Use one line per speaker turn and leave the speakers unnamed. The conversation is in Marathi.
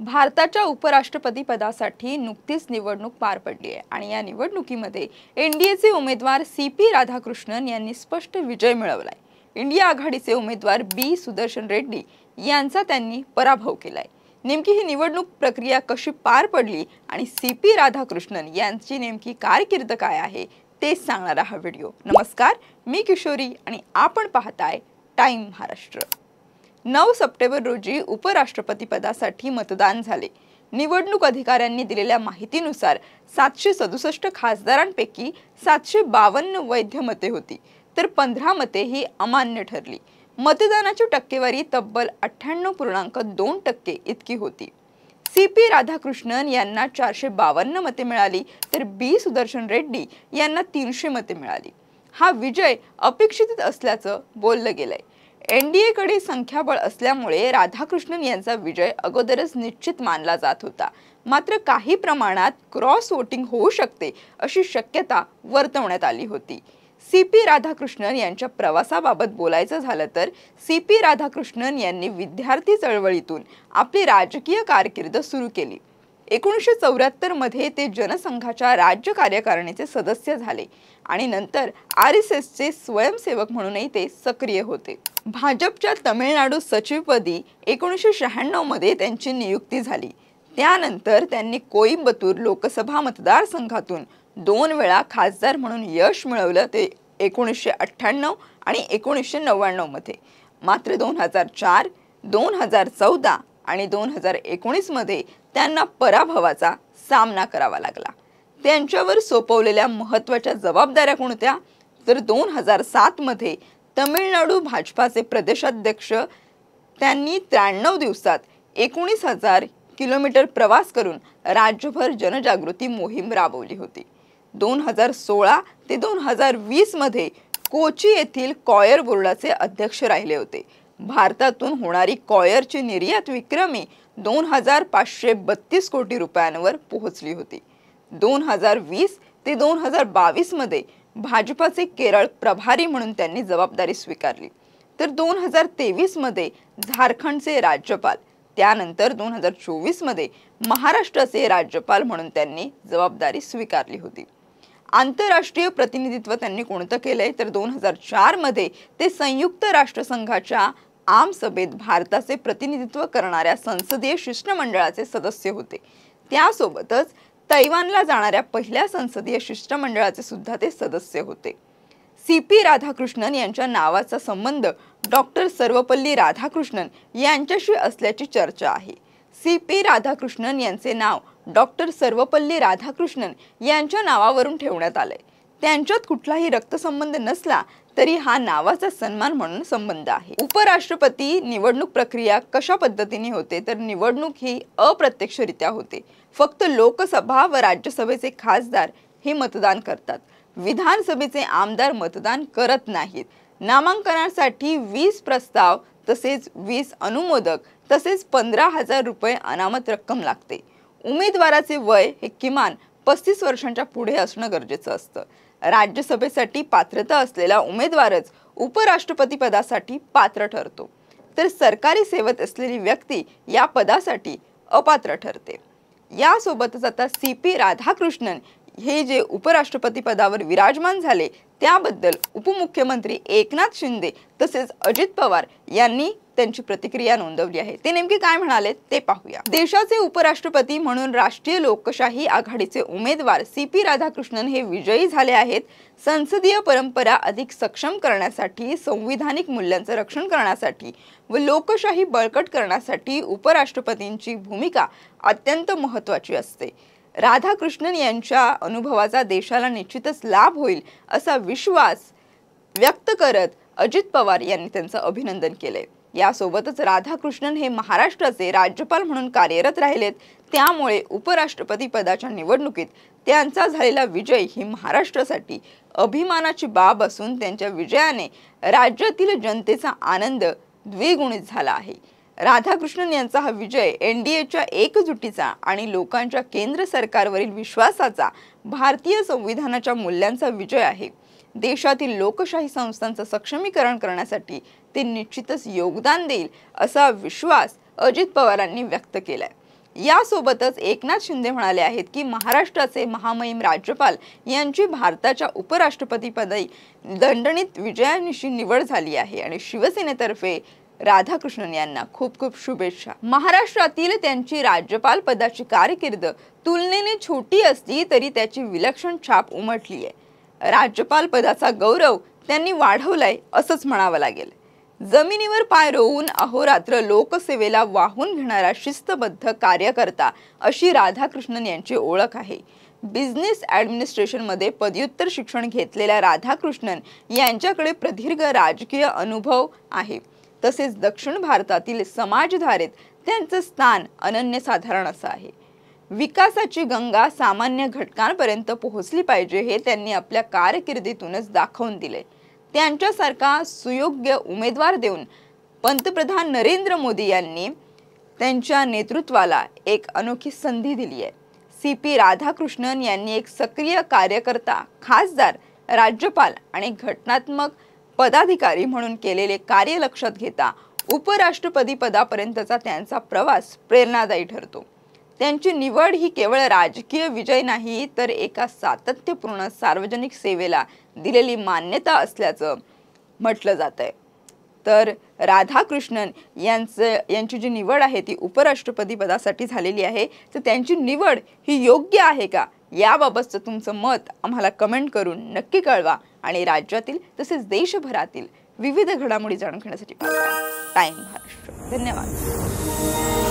भारताच्या उपराष्ट्रपती पदासाठी नुकतीच निवडणूक पार पडली आहे आणि या निवडणुकीमध्ये एनडीएचे उमेदवार सीपी राधाकृष्णन यांनी स्पष्ट विजय मिळवलाय। इंडिया आघाडीचे उमेदवार बी सुदर्शन रेड्डी यांचा त्यांनी पराभव केलाय। नेमकी ही निवडणूक प्रक्रिया कशी पार पडली आणि सीपी राधाकृष्णन यांची नेमकी कारकीर्द काय आहे ते सांगणारा हा व्हिडिओ। नमस्कार, मी किशोरी आणि आपण पाहताय टाइम महाराष्ट्र। 9 सप्टेंबर रोजी उपराष्ट्रपती पदासाठी मतदान झाले। निवडणूक अधिकाऱ्यांनी दिलेल्या माहितीनुसार 767 खासदारांपैकी 752 वैध मते होती, तर 15 मते ही अमान्य ठरली। मतदानाची टक्केवारी तब्बल 98.2% इतकी होती। सीपी राधाकृष्णन यांना 452 मते मिळाली, तर बी सुदर्शन रेड्डी यांना 300 मते मिळाली। हा विजय अपेक्षित असल्याचं बोललं गेलंय। एनडीए कडे संख्याबळ असल्यामुळे राधाकृष्णन यांचा विजय अगोदरच निश्चित मानला जात होता, मात्र काही प्रमाणात क्रॉस वोटिंग होऊ शकते अशी शक्यता वर्तवण्यात आली होती। सीपी राधाकृष्णन यांच्या प्रवासाबाबत बोलायचं झालं तर सीपी राधाकृष्णन यांनी विद्यार्थी चळवळीतून आपली राजकीय कारकीर्द सुरू केली। 1974 मध्ये ते जनसंघाच्या राज्य कार्यकारिणीचे सदस्य झाले आणि नंतर आरएसएसचे स्वयंसेवक म्हणूनही ते सक्रिय होते। भाजपच्या तमिळनाडू सचिवपदी 1996 मध्ये त्यांची नियुक्ती झाली। त्यानंतर त्यांनी कोइंबतूर लोकसभा मतदारसंघातून 2 वेळा खासदार म्हणून यश मिळवलं, ते 1998 आणि 1999 मध्ये। मात्र 2004, 2014 आणि 2019 मध्ये त्यांना पराभवाचा सामना करावा लागला। त्यांच्यावर सोपवलेल्या महत्त्वाच्या जबाबदाऱ्या कोणत्या? तर 2007 मध्ये तमिळनाडू भाजपाचे प्रदेशाध्यक्ष त्यांनी 93 दिवसात 19,000 किलोमीटर प्रवास करून राज्यभर जनजागृती मोहीम राबवली होती। 2016 ते 2020 मध्ये कोची येथील कॉयर बोर्डाचे अध्यक्ष राहिले होते। भारतातून होणारी कॉयरची निर्यात विक्रमी 2,532 कोटी रुपयांवर पोहोचली होती। 2020 ते 2022 मध्ये भाजपाचे केरळ प्रभारी म्हणून त्यांनी जबाबदारी स्वीकारली, तर 2023 मध्ये झारखंडचे राज्यपाल, त्यानंतर 2024 मध्ये महाराष्ट्राचे राज्यपाल म्हणून त्यांनी जबाबदारी स्वीकारली होती। आंतरराष्ट्रीय प्रतिनिधित्व त्यांनी कोणतं केलंय? तर 2004 मध्ये ते संयुक्त राष्ट्रसंघाच्या आम सभेत भारताचे प्रतिनिधित्व करणाऱ्या संसदीय शिष्टमंडळाचे सदस्य होते। त्यासोबतच तैवानला जाणाऱ्या पहिल्या संसदीय शिष्टमंडळाचे सुद्धा ते सदस्य होते। सीपी राधाकृष्णन यांच्या नावाचा संबंध डॉक्टर सर्वपल्ली राधाकृष्णन यांच्याशी असल्याची चर्चा आहे। सीपी राधाकृष्णन यांचे नाव डॉक्टर सर्वपल्ली राधाकृष्णन यांच्या नावावरून ठेवण्यात आले। त्यांच्यात कुठलाही रक्तसंबंध नसला तरी हा नावाचा सन्मान म्हणून संबंध आहे। उपराष्ट्रपती निवडणूक प्रक्रिया कशा पद्धतीने होते? तर निवडणूक ही अप्रत्यक्षरित्या होते। फक्त लोकसभा व राज्यसभेचे खासदार हे मतदान करतात। विधानसभेचे आमदार मतदान करत नाहीत। नामांकनासाठी 20 प्रस्ताव तसेच 20 अनुमोदक तसेच 15,000 रुपये अनामत रक्कम लागते। उमेदवाराचे वय हे किमान 35 वर्षांच्या पुढे असणं गरजेचं असतं। राज्यसभेसाठी पात्रता असलेला उमेदवारच उपराष्ट्रपती पदासाठी पात्र ठरतो, तर सरकारी सेवेत असलेली व्यक्ती या पदासाठी अपात्र ठरते। यासोबतच आता सीपी राधाकृष्णन हे जे उपराष्ट्रपती पदावर विराजमान झाले त्याबद्दल उपमुख्यमंत्री एकनाथ शिंदे तसेच अजित पवार यांनी त्यांची प्रतिक्रिया नोंदवली आहे। ते नेमके काय म्हणाले ते पाहूया। देशाचे उपराष्ट्रपती म्हणून राष्ट्रीय लोकशाही आघाडीचे उमेदवार सीपी राधाकृष्णन हे विजयी झाले आहेत। संसदीय परंपरा अधिक सक्षम करण्यासाठी, संविधानिक मूल्यांचे रक्षण करण्यासाठी व लोकशाही बळकट करण्यासाठी उपराष्ट्रपतींची भूमिका अत्यंत महत्त्वाची असते। राधाकृष्णन यांच्या अनुभवाचा देशाला निश्चितच लाभ होईल असा विश्वास व्यक्त करत अजित पवार यांनी त्यांचं अभिनंदन केले। यासोबतच राधाकृष्णन हे महाराष्ट्राचे राज्यपाल म्हणून कार्यरत राहिलेत, त्यामुळे उपराष्ट्रपती पदाच्या निवडणुकीत त्यांचा झालेला विजय ही महाराष्ट्रासाठी अभिमानाची बाब असून त्यांच्या विजयाने राज्यातील जनतेचा आनंद द्विगुणित झाला आहे। राधाकृष्णन यांचा हा विजय एनडीएच्या एकजुटीचा आणि लोकांच्या केंद्र सरकारवरील विश्वासाचा, भारतीय संविधानाच्या मूल्यांचा विजय आहे। देशातील लोकशाही संस्थांचं सक्षमीकरण करण्यासाठी ते निश्चितच योगदान देईल असा विश्वास अजित पवारांनी व्यक्त केलाय। यासोबतच एकनाथ शिंदे म्हणाले आहेत की महाराष्ट्राचे महामहिम राज्यपाल यांची भारताच्या उपराष्ट्रपतीपदी दणदणीत विजयानिशी निवड झाली आहे आणि शिवसेनेतर्फे राधाकृष्णन यांना खूप खूप शुभेच्छा। महाराष्ट्रातील त्यांची राज्यपाल पदाची कारकीर्द तुलनेने छोटी असली तरी त्याची विलक्षण छाप उमटली आहे। राज्यपाल पदाचा गौरव त्यांनी वाढवलाय असंच म्हणावं लागेल। जमिनीवर पाय रोवून अहोरात्र लोकसेवेला वाहून घेणारा शिस्तबद्ध कार्यकर्ता अशी राधाकृष्णन यांची ओळख आहे। बिझनेस ॲडमिनिस्ट्रेशन मध्ये पदव्युत्तर शिक्षण घेतलेल्या राधाकृष्णन यांच्याकडे प्रदीर्घ राजकीय अनुभव आहे। तसेच दक्षिण भारतातील समाजधारेत त्यांचे स्थान अनन्यसाधारण असं आहे। विकासाची गंगा सामान्य घटकांपर्यंत पोहोचली पाहिजे हे त्यांनी आपल्या कारकिर्दीतूनच दाखवून दिले। त्यांच्यासारखा सुयोग्य उमेदवार देऊन पंतप्रधान नरेंद्र मोदी यांनी त्यांच्या नेतृत्वाला एक अनोखी संधी दिली आहे। CP राधाकृष्णन यांनी एक सक्रिय कार्यकर्ता, खासदार, राज्यपाल आणि घटनात्मक पदाधिकारी म्हणून केलेले कार्य लक्षात घेता उपराष्ट्रपती पदापर्यंतचा त्यांचा प्रवास प्रेरणादायी ठरतो। त्यांची निवड ही केवळ राजकीय विजय नाही तर एका सातत्यपूर्ण सार्वजनिक सेवेला दिलेली मान्यता असल्याचं म्हटलं जातंय। तर राधाकृष्णन यांची जी निवड आहे ती उपराष्ट्रपती पदासाठी झालेली आहे, तर त्यांची निवड ही योग्य आहे का याबाबतचं तुमचं मत आम्हाला कमेंट करून नक्की कळवा आणि राज्यातील तसेच देशभरातील विविध घडामोडी जाणून घेण्यासाठी पाहता टाइम महाराष्ट्र। धन्यवाद।